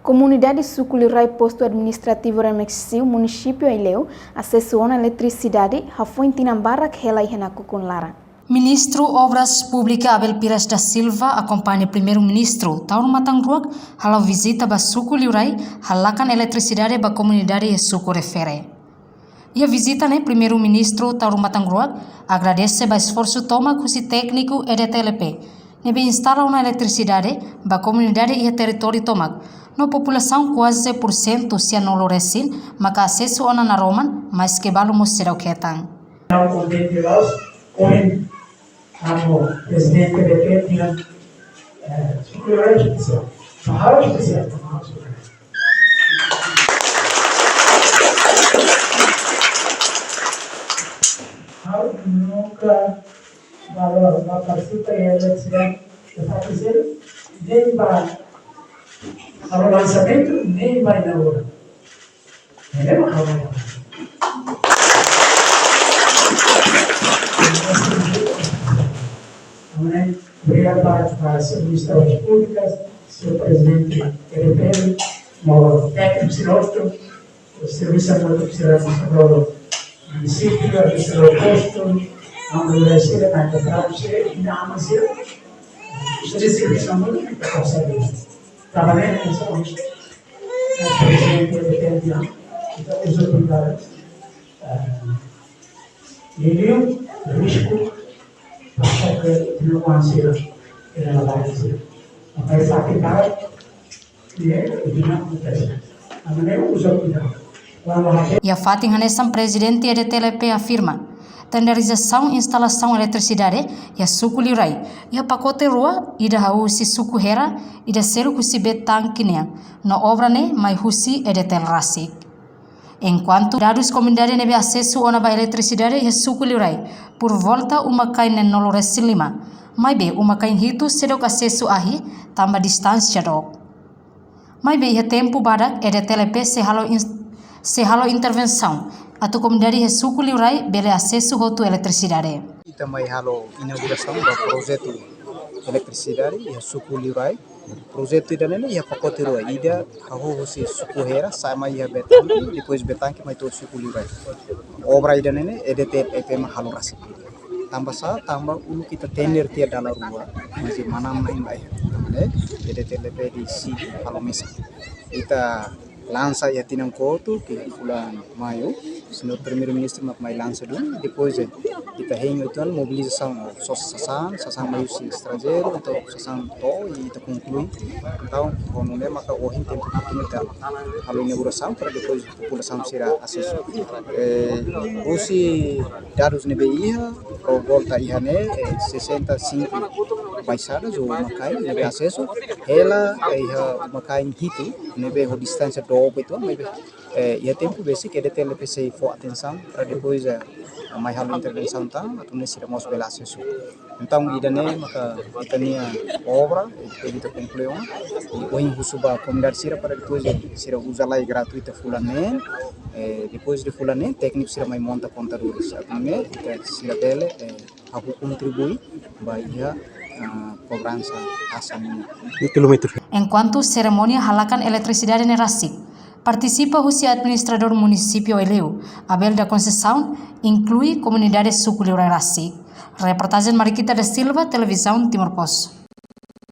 Comunidade Suculirai Posto Administrativo Remexil, município Ileu, acesso à eletricidade, foi em Tinambarra que ela ia na Cucunlara. Ministro Obras Públicas Abel Pires da Silva acompanha primeiro-ministro Tauro Matangruak halau visita ba Suculirai halakan eletricidade ba comunidade e suku refere. E a visita primeiro-ministro Tauro Matangruak agradece ba esforço toma kusi técnico EDTLP nebe instala uma eletricidade ba comunidade e território tomak. No população quase 100% se anoloresin, maka acesso ona na Roman, mas que balo mostrou que tang. Como presidente DP tinha Suculirai especial, Sahara especial, nunca participa em eletricidade, está dizendo, nem vai ao lançamento, nem vai na hora. É uma calma. Obrigado para as administrações públicas, senhor presidente Eretelli, o técnico sinostro, o serviço administrativo do município, a administração do posto, a universidade, a universidade, e a Amazônia, os serviços muito para saber. Trabalhando nessa lista, o presidente Eretelli, então, os obrigados, e o risco que não ansira na base mas a atividade que não acontece a maneira usa cuidado. E a Fatin Hanessan, presidente EDTLP, afirma tenderização instalação eletricidade e a Suculirai e a pacote rua e da hausi sukuhera e da seru kusibet tankinia na obra mai husi EDTL Rasik. Enquanto dados comunidade nebe acesso a ba eletricidade e Suculirai por volta uma kain nolores lima, mai be uma kain hitu sedok acesso ahi tambah distância dok. Mai be ia tempo badak EDTLP se halo intervenção atau comunidade e Suculirai bele acesso hotu eletricidade. E também halo inauguração do projeto eletricidade e Suculirai. Projeto ida nene ia pacote rua ida haho se sukuhera sama ia betanki depois betanki mai to Suculirai. Obra ida nene EDTLP mahalo rasi. Tambah ulu kita tender tia dalam rua masih mana main bayar. EDTLP di sini halo mesa. Kita lança ia tinang koto ke bulan Maio, senhor primeiro-ministro mai lança dulu, depois kita hengo itu mobilização sasang Maio si estrangeiro, então sasang to e kita conclui, então como né maka ohin tempo oportunidade, halo inauguração para depois população será acesso. Usi dados nebe ia, pro volta ia né 65 baixadas ou makai nebe acesso, ela ia makai hitu nebe ho distância do itu maybe ia tempo basic EDTLP se for atenção para depois mais halo intervenção tam atau nesse ramos bela acesso. Então idane maka itania obra kita concluiu e hoje husuba comunidade sira para depois sira usa lá gratuita fulanen depois de fulanen técnico sira mai monta contadores atune sira bele aku contribui bahia cobrança asamnya. Enquanto cerimônia halakan eletricidade ne Rasik, participa o administrador município Ileu, Abel da Conceição, inclui comunidade Suculirai Rasik. Reportagem Mariquita da Silva, televisão Timor Poço.